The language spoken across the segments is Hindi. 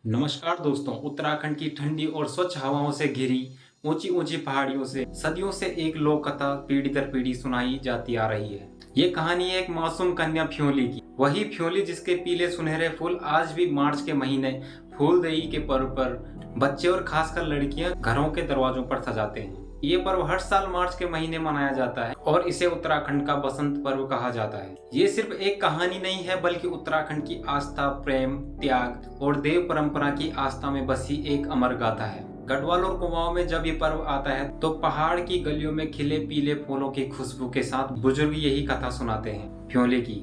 नमस्कार दोस्तों। उत्तराखंड की ठंडी और स्वच्छ हवाओं से घिरी ऊंची ऊंची पहाड़ियों से सदियों से एक लोक कथा पीढ़ी दर पीढ़ी सुनाई जाती आ रही है। ये कहानी है एक मासूम कन्या फ्योली की। वही फ्योली जिसके पीले सुनहरे फूल आज भी मार्च के महीने फूलदेई के पर्व पर बच्चे और खासकर लड़कियां घरों के दरवाजों पर सजाते हैं। ये पर्व हर साल मार्च के महीने मनाया जाता है और इसे उत्तराखंड का बसंत पर्व कहा जाता है। ये सिर्फ एक कहानी नहीं है बल्कि उत्तराखंड की आस्था, प्रेम, त्याग और देव परंपरा की आस्था में बसी एक अमर गाथा है। गढ़वाल और कुमाऊं में जब ये पर्व आता है तो पहाड़ की गलियों में खिले पीले फूलों की खुशबू के साथ बुजुर्ग यही कथा सुनाते हैं फ्योले की।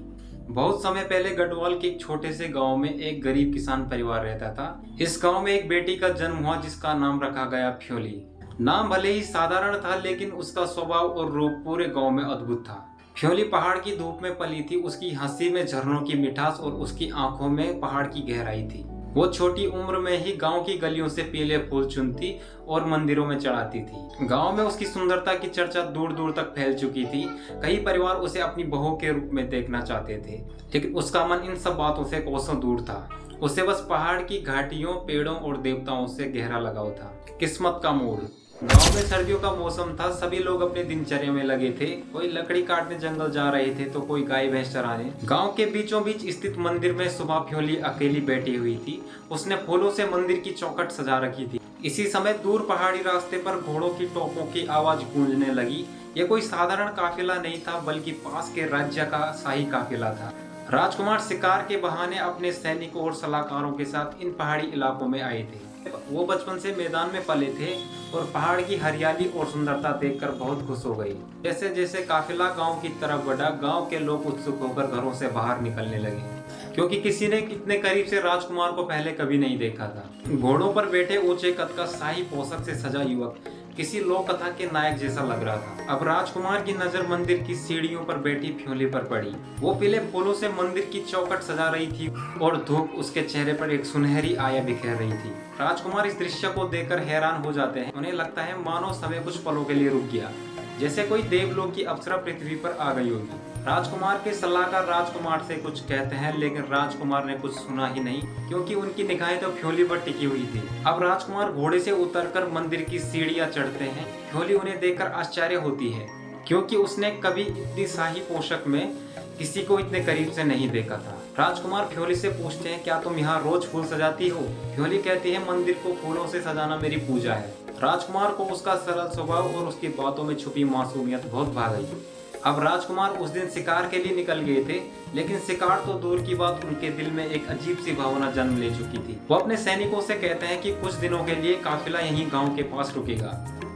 बहुत समय पहले गढ़वाल के एक छोटे से गांव में एक गरीब किसान परिवार रहता था। इस गांव में एक बेटी का जन्म हुआ जिसका नाम रखा गया फ्योली। नाम भले ही साधारण था लेकिन उसका स्वभाव और रूप पूरे गांव में अद्भुत था। फ्योली पहाड़ की धूप में पली थी। उसकी हंसी में झरनों की मिठास और उसकी आंखों में पहाड़ की गहराई थी। वो छोटी उम्र में ही गांव की गलियों से पीले फूल चुनती और मंदिरों में चढ़ाती थी। गांव में उसकी सुंदरता की चर्चा दूर दूर तक फैल चुकी थी। कई परिवार उसे अपनी बहू के रूप में देखना चाहते थे, लेकिन उसका मन इन सब बातों से कोसों दूर था। उसे बस पहाड़ की घाटियों, पेड़ों और देवताओं से गहरा लगाव था। किस्मत का मोड़। गांव में सर्दियों का मौसम था। सभी लोग अपने दिनचर्या में लगे थे। कोई लकड़ी काटने जंगल जा रहे थे तो कोई गाय भैंस चराने। गांव के बीचों बीच स्थित मंदिर में सुबह फ्योली अकेली बैठी हुई थी। उसने फूलों से मंदिर की चौखट सजा रखी थी। इसी समय दूर पहाड़ी रास्ते पर घोड़ों की टोपों की आवाज गूंजने लगी। ये कोई साधारण काफिला नहीं था बल्कि पास के राज्य का शाही काफिला था। राजकुमार शिकार के बहाने अपने सैनिकों और सलाहकारों के साथ इन पहाड़ी इलाकों में आए थे। वो बचपन से मैदान में पले थे और पहाड़ की हरियाली और सुंदरता देखकर बहुत खुश हो गई। जैसे जैसे काफिला गांव की तरफ बढ़ा, गांव के लोग उत्सुक होकर घरों से बाहर निकलने लगे, क्योंकि किसी ने इतने करीब से राजकुमार को पहले कभी नहीं देखा था। घोड़ों पर बैठे ऊंचे कद का शाही पोशाक से सजा युवक किसी लोक कथा के नायक जैसा लग रहा था। अब राजकुमार की नजर मंदिर की सीढ़ियों पर बैठी फ्योली पर पड़ी। वो पीले फूलों से मंदिर की चौखट सजा रही थी और धूप उसके चेहरे पर एक सुनहरी आया बिखेर रही थी। राजकुमार इस दृश्य को देखकर हैरान हो जाते हैं। उन्हें लगता है मानो समय कुछ पलों के लिए रुक गया, जैसे कोई देवलोक की अप्सरा पृथ्वी पर आ गई होगी। राजकुमार के सलाहकार राजकुमार से कुछ कहते हैं लेकिन राजकुमार ने कुछ सुना ही नहीं, क्योंकि उनकी निगाहें तो फ्योली पर टिकी हुई थी। अब राजकुमार घोड़े से उतरकर मंदिर की सीढ़ियां चढ़ते हैं। फ्योली उन्हें देखकर आश्चर्य होती है, क्योंकि उसने कभी इतनी शाही पोशाक में किसी को इतने करीब से नहीं देखा था। राजकुमार फ्योली से पूछते हैं, क्या तुम यहाँ रोज फूल सजाती हो? फ्योली कहती है, मंदिर को फूलों से सजाना मेरी पूजा है। राजकुमार को उसका सरल स्वभाव और उसकी बातों में छुपी मासूमियत बहुत भा गई। अब राजकुमार उस दिन शिकार के लिए निकल गए थे, लेकिन शिकार तो दूर की बात, उनके दिल में एक अजीब सी भावना जन्म ले चुकी थी। वो अपने सैनिकों से कहते हैं कि कुछ दिनों के लिए काफिला यहीं गांव के पास रुकेगा।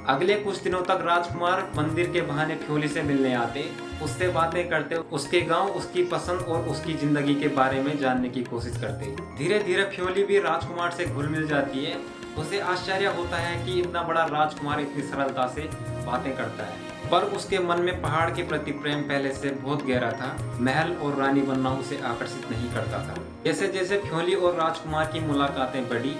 अगले कुछ दिनों तक राजकुमार मंदिर के बहाने फ्योली से मिलने आते, उससे बातें करते, उसके गांव, उसकी पसंद और उसकी जिंदगी के बारे में जानने की कोशिश करते। धीरे धीरे फ्योली भी राजकुमार से घुल मिल जाती है। उसे आश्चर्य होता है कि इतना बड़ा राजकुमार इतनी सरलता से बातें करता है, पर उसके मन में पहाड़ के प्रति प्रेम पहले से बहुत गहरा था। महल और रानी बनना उसे आकर्षित नहीं करता था। जैसे जैसे फ्योली और राजकुमार की मुलाकातें बढ़ी,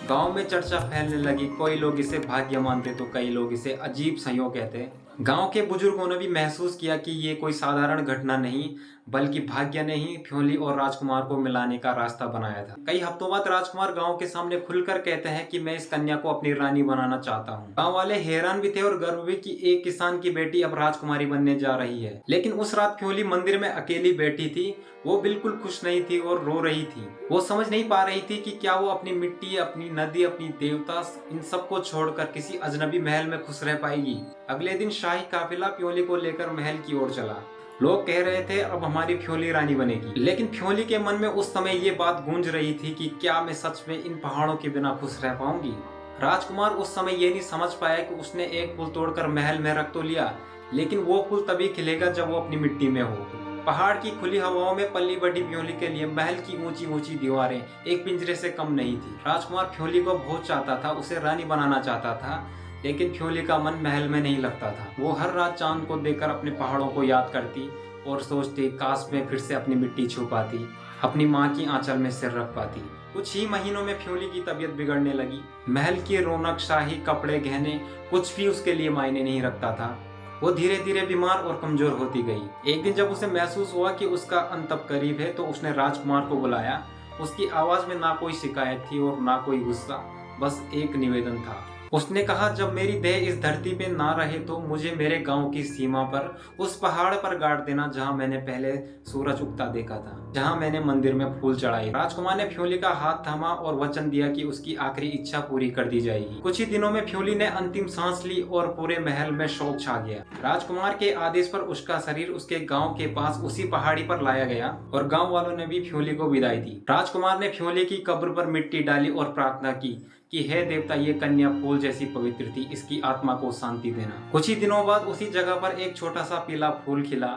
गांव में चर्चा फैलने लगी। कोई लोग इसे भाग्य मानते तो कई लोग इसे अजीब संयोग कहते। गांव के बुजुर्गों ने भी महसूस किया कि ये कोई साधारण घटना नहीं बल्कि भाग्य ने ही फ्योली और राजकुमार को मिलाने का रास्ता बनाया था। कई हफ्तों बाद राजकुमार गांव के सामने खुलकर कहते हैं कि मैं इस कन्या को अपनी रानी बनाना चाहता हूँ। गांव वाले हैरान भी थे और गर्व भी कि एक किसान की बेटी अब राजकुमारी बनने जा रही है। लेकिन उस रात फ्योली मंदिर में अकेली बैठी थी। वो बिल्कुल खुश नहीं थी और रो रही थी। वो समझ नहीं पा रही थी कि क्या वो अपनी मिट्टी, अपनी नदी, अपनी देवता, इन सबको छोड़कर किसी अजनबी महल में खुश रह पाएगी। अगले दिन शाही काफिला फ्योली को लेकर महल की ओर चला। लोग कह रहे थे अब हमारी फ्योली रानी बनेगी, लेकिन फ्योली के मन में उस समय ये बात गूंज रही थी कि क्या मैं सच में इन पहाड़ों के बिना खुश रह पाऊंगी। राजकुमार उस समय ये नहीं समझ पाया कि उसने एक फूल तोड़कर महल में रख तो लिया, लेकिन वो फूल तभी खिलेगा जब वो अपनी मिट्टी में हो। पहाड़ की खुली हवाओं में पली बढ़ी फ्योली के लिए महल की ऊंची ऊंची दीवारें एक पिंजरे से कम नहीं थी। राजकुमार फ्योली को बहुत चाहता था, उसे रानी बनाना चाहता था, लेकिन फ्योली का मन महल में नहीं लगता था। वो हर रात चांद को देखकर अपने पहाड़ों को याद करती और सोचती, काश मैं फिर से अपनी मिट्टी छू पाती, अपनी माँ की आंचल में सिर रख पाती। कुछ ही महीनों में फ्योली की तबीयत बिगड़ने लगी। महल की रौनक, शाही कपड़े, गहने, कुछ भी उसके लिए मायने नहीं रखता था। वो धीरे धीरे बीमार और कमजोर होती गई। एक दिन जब उसे महसूस हुआ कि उसका अंत अब करीब है, तो उसने राजकुमार को बुलाया उसकी आवाज में ना कोई शिकायत थी और ना कोई गुस्सा, बस एक निवेदन था। उसने कहा, जब मेरी देह इस धरती पे ना रहे तो मुझे मेरे गांव की सीमा पर उस पहाड़ पर गाड़ देना जहां मैंने पहले सूरज उगता देखा था, जहां मैंने मंदिर में फूल चढ़ाए। राजकुमार ने फ्योली का हाथ थामा और वचन दिया कि उसकी आखिरी इच्छा पूरी कर दी जाएगी। कुछ ही दिनों में फ्योली ने अंतिम सांस ली और पूरे महल में शोक छा गया। राजकुमार के आदेश पर उसका शरीर उसके गाँव के पास उसी पहाड़ी पर लाया गया और गाँव वालों ने भी फ्योली को विदाई दी। राजकुमार ने फ्योली की कब्र पर मिट्टी डाली और प्रार्थना की कि हे देवता, ये कन्या फूल जैसी पवित्र थी, इसकी आत्मा को शांति देना। कुछ ही दिनों बाद उसी जगह पर एक छोटा सा पीला फूल खिला।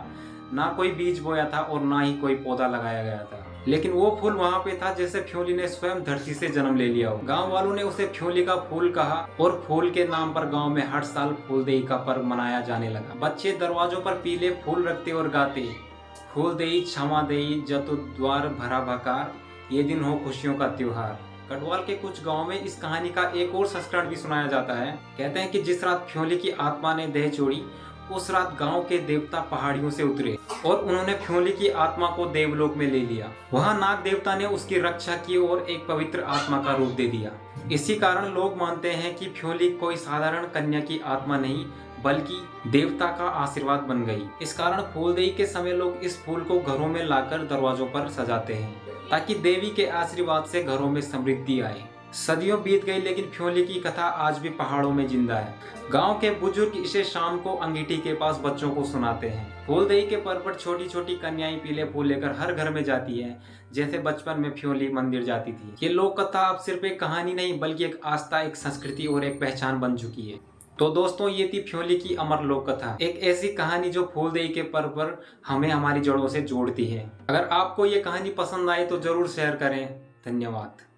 ना कोई बीज बोया था और ना ही कोई पौधा लगाया गया था, लेकिन वो फूल वहाँ पे था जैसे फ्योली ने स्वयं धरती से जन्म ले लिया हो। गांव वालों ने उसे फ्योली का फूल कहा और फूल के नाम पर गांव में हर साल फूलदेई का पर्व मनाया जाने लगा। बच्चे दरवाजों पर पीले फूल रखते और गाते, फूलदेई क्षमा देई जतु द्वार भरा भकार, ये दिन हो खुशियों का त्योहार। गढ़वाल के कुछ गांवों में इस कहानी का एक और संस्करण भी सुनाया जाता है। कहते हैं कि जिस रात फ्योली की आत्मा ने देह छोड़ी, उस रात गांव के देवता पहाड़ियों से उतरे और उन्होंने फ्योली की आत्मा को देवलोक में ले लिया। वहां नाग देवता ने उसकी रक्षा की और एक पवित्र आत्मा का रूप दे दिया। इसी कारण लोग मानते हैं कि फ्योली कोई साधारण कन्या की आत्मा नहीं, बल्कि देवता का आशीर्वाद बन गई। इस कारण फूलदेई के समय लोग इस फूल को घरों में लाकर दरवाजों पर सजाते हैं, ताकि देवी के आशीर्वाद से घरों में समृद्धि आए। सदियों बीत गई, लेकिन फ्योली की कथा आज भी पहाड़ों में जिंदा है। गांव के बुजुर्ग इसे शाम को अंगीठी के पास बच्चों को सुनाते हैं। फूलदेई के पर्व पर छोटी छोटी कन्याएं पीले फूल लेकर हर घर में जाती है, जैसे बचपन में फ्योली मंदिर जाती थी। ये लोक कथा अब सिर्फ एक कहानी नहीं, बल्कि एक आस्था, एक संस्कृति और एक पहचान बन चुकी है। तो दोस्तों, ये थी फ्योली की अमर लोक कथा, एक ऐसी कहानी जो फूलदेई के पर्व पर हमें हमारी जड़ों से जोड़ती है। अगर आपको ये कहानी पसंद आए तो जरूर शेयर करें। धन्यवाद।